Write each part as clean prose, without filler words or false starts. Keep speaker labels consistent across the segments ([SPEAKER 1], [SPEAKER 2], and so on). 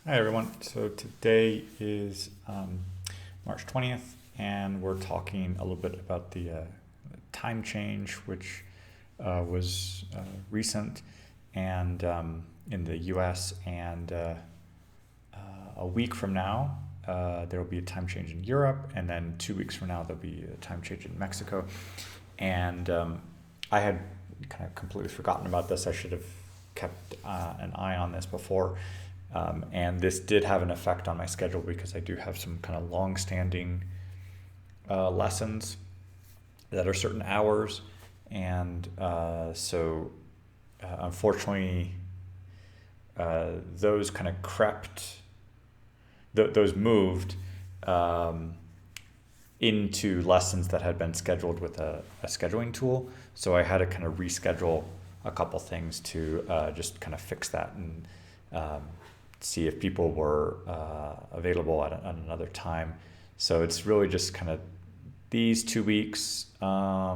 [SPEAKER 1] Hi everyone. So today is March 20th, and we're talking a little bit about the time change, which was recent and in the US. And a week from now, there will be a time change in Europe, and then 2 weeks from now, there'll be a time change in Mexico. And I had kind of completely forgotten about this. I should have kept an eye on this before. And this did have an effect on my schedule because I do have some kind of long-standing lessons that are certain hours, and unfortunately, those kind of those moved um, into lessons that had been scheduled with a scheduling tool. So I had to kind of reschedule a couple things to just kind of fix that and see if people were available at another time. So it's really just kind of these 2 weeks,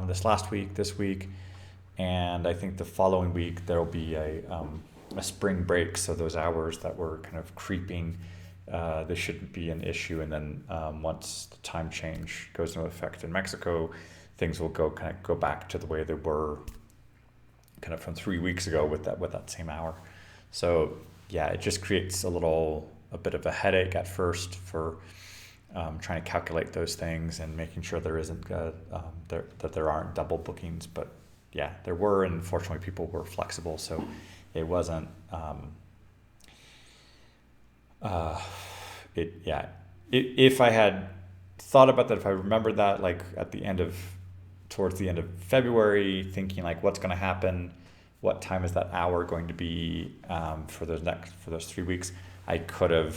[SPEAKER 1] this last week, this week, and I think the following week there'll be a spring break. So those hours that were kind of creeping, this shouldn't be an issue. And then once the time change goes into effect in Mexico, things will go back to the way they were kind of from 3 weeks ago with that same hour. So yeah, it just creates a bit of a headache at first for trying to calculate those things and making sure there isn't that there aren't double bookings. But yeah, there were, and fortunately people were flexible, so it wasn't if I had thought about that, if I remembered that, like towards the end of February, thinking like what's going to happen, what time is that hour going to be for those 3 weeks, I could have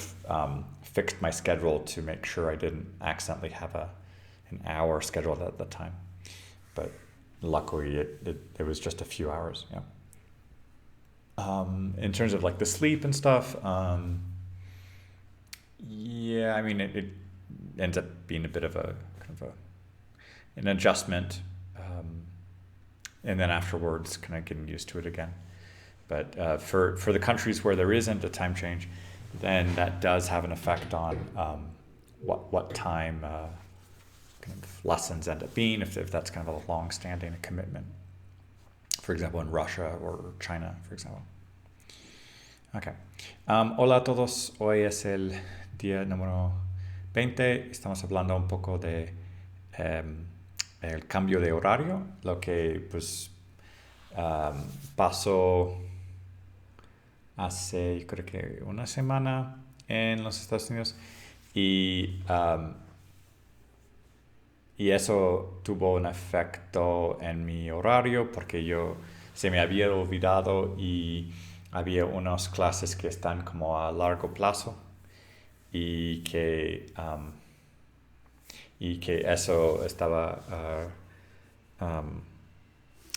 [SPEAKER 1] fixed my schedule to make sure I didn't accidentally have an hour scheduled at the time. But luckily, it was just a few hours. Yeah. In terms of like the sleep and stuff, yeah, I mean it ends up being a bit of a kind of an adjustment, and then afterwards, kind of getting used to it again. But for the countries where there isn't a time change, then that does have an effect on what time kind of lessons end up being, if that's kind of a long-standing commitment. For example, in Russia or China, for example. Okay. Hola a todos. Hoy es el día número 20. Estamos hablando un poco de el cambio de horario, lo que pues pasó hace creo que una semana en los Estados Unidos, y, um, y eso tuvo un efecto en mi horario porque yo se me había olvidado, y había unas clases que están como a largo plazo, y que eso estaba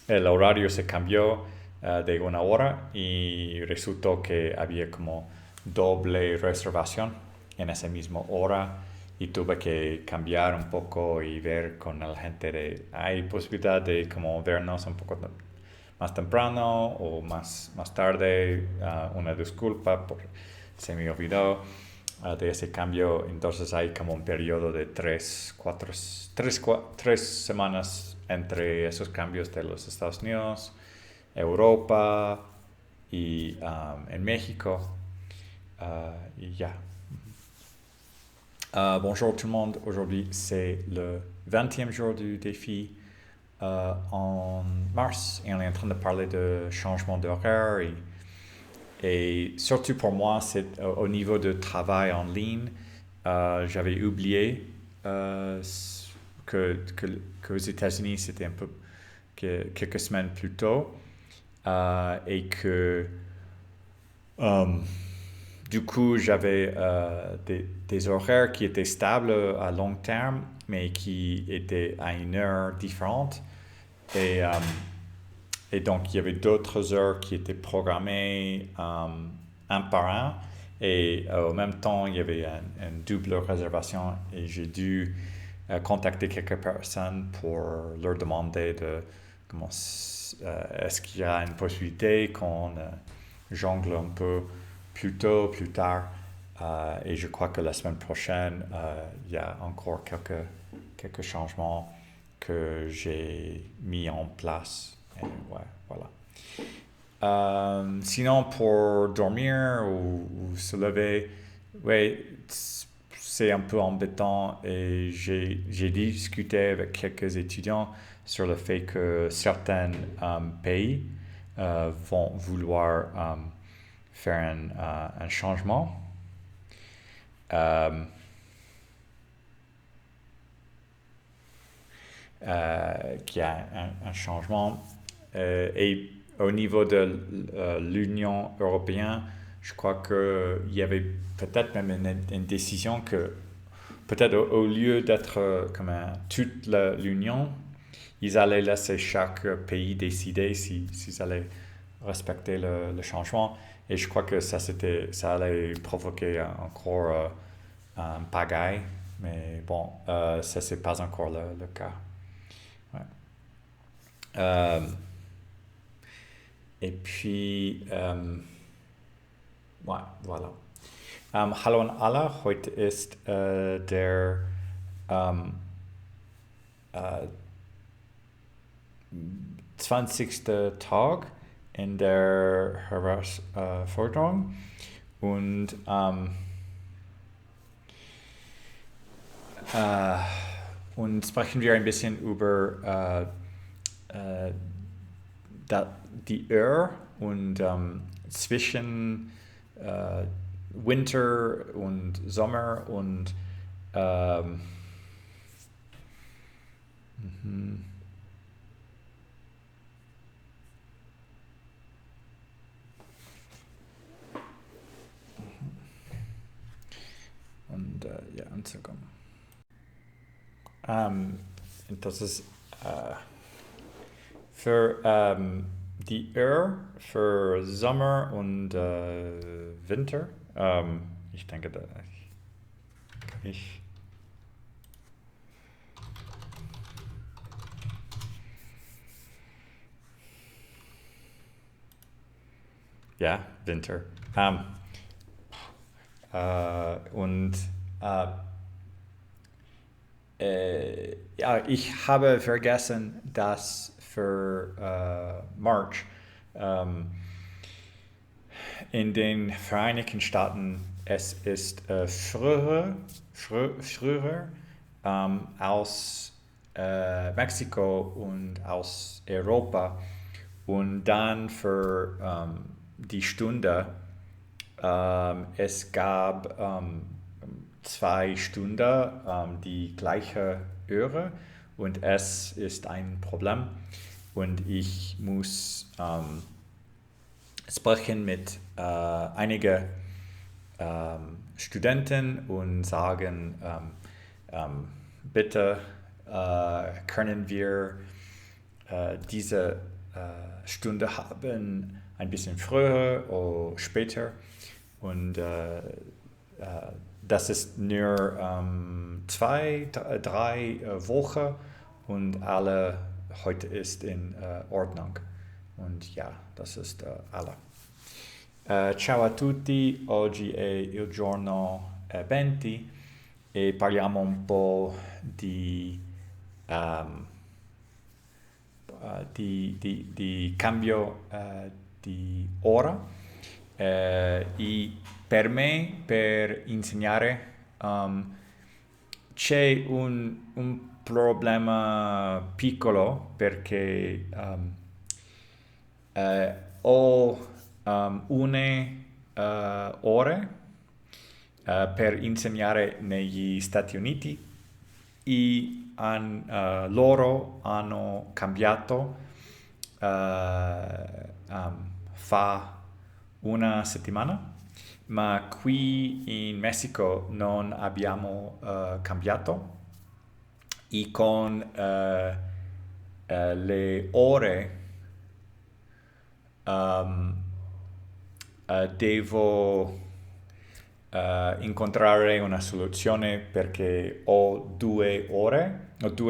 [SPEAKER 1] el horario se cambió de una hora, y resultó que había como doble reservación en esa misma hora, y tuve que cambiar un poco y ver con la gente de hay posibilidad de como vernos un poco más temprano o más tarde. Una disculpa por se me olvidó de ese cambio. Entonces hay como un periodo de 3 semanas entre esos cambios de los Estados Unidos, Europa y en México. Y ya. Bonjour tout le monde, aujourd'hui c'est le 20e jour du défi en mars, et on est en train de parler de changement d'horaire, et surtout pour moi, c'est au niveau de travail en ligne. J'avais oublié qu'aux États-Unis, c'était un peu quelques semaines plus tôt, et que euh, du coup, j'avais des horaires qui étaient stables à long terme, mais qui étaient à une heure différente. Et, euh, et donc, il y avait d'autres heures qui étaient programmées un par un. Et au même temps, il y avait une double réservation, et j'ai dû contacter quelques personnes pour leur demander comment est-ce qu'il y a une possibilité qu'on jongle un peu plus tôt, plus tard. Et je crois que la semaine prochaine, il y a encore quelques changements que j'ai mis en place. Et ouais, voilà. Sinon, pour dormir ou se lever, ouais, c'est un peu embêtant et j'ai discuté avec quelques étudiants sur le fait que certains pays vont vouloir faire un changement. Qu'il y a un changement. Et au niveau de l'Union européenne, je crois qu'il y avait peut-être même une décision que peut-être au lieu d'être comme toute l'Union, ils allaient laisser chaque pays décider s'ils allaient respecter le changement. Et je crois que ça allait provoquer encore un pagaille. Mais bon, ça, c'est pas encore le cas. Ouais. Et puis, ouais, voilà. Hallo an alle, heute ist der äh, 20. Tag in der Herausforderung und sprechen wir ein bisschen über die Uhr und zwischen Winter und Sommer und ja, anzukommen. Das ist für die Uhr für Sommer und Winter. Ich denke, da kann ich. Ja, Winter. Und ja, ich habe vergessen, dass für March in den Vereinigten Staaten es ist früher aus Mexiko und aus Europa und dann für die Stunde es gab 2 Stunden die gleiche Uhr und es ist ein Problem und ich muss sprechen mit einigen Studenten und sagen, bitte können wir diese Stunde haben ein bisschen früher oder später und das ist nur 2, 3 Wochen und alle heute ist in Ordnung. Und ja, das ist alle. Ciao a tutti, oggi è il giorno 20 e parliamo un po' di cambio di ora. E per me, per insegnare, c'è un problema piccolo perché ho une ore per insegnare negli Stati Uniti e loro hanno cambiato fa una settimana, ma qui in Messico non abbiamo cambiato e con le ore devo incontrare una soluzione perché ho 2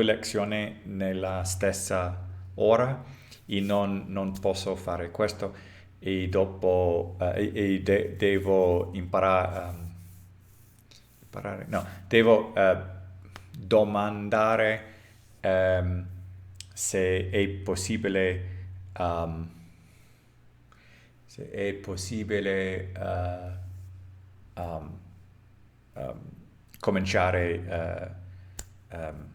[SPEAKER 1] lezioni nella stessa ora e non posso fare questo e dopo devo imparare Sparare. No, devo domandare se è possibile, um, se è possibile um, um, cominciare um,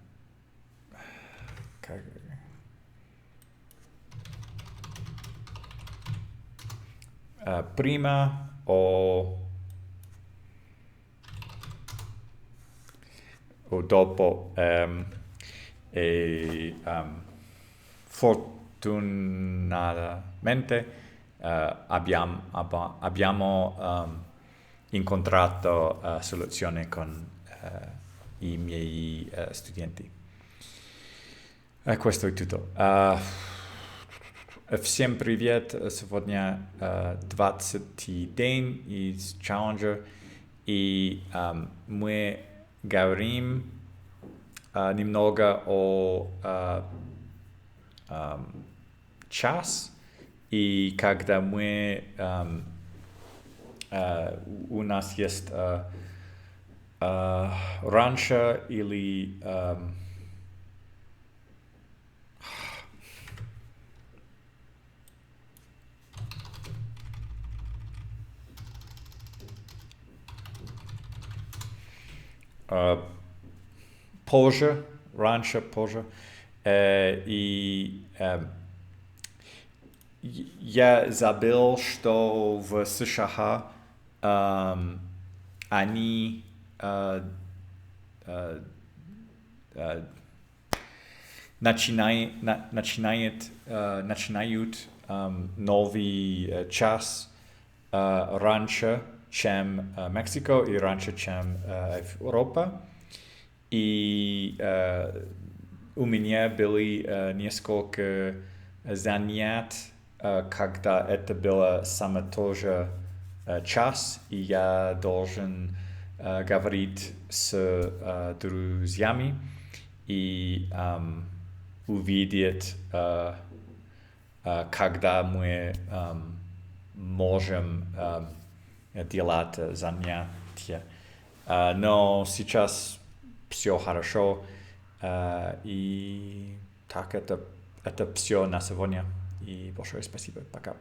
[SPEAKER 1] prima o dopo e fortunatamente abbiamo incontrato soluzioni con i miei studenti. Questo è tutto. Всем привет! Сегодня 20-й день из Challenger, и мы говорим немного о час, и когда мы у нас есть раньше или позже, раньше, позже. И я забыл, что в США они начинают новый час раньше, чем Мексико, и раньше, чем Европа. И у меня были несколько занятий, когда это было самый тот же час, и я должен говорить с друзьями и увидеть, когда мы можем делать занятия. Но сейчас все хорошо, и так это все на сегодня. И большое спасибо. Пока.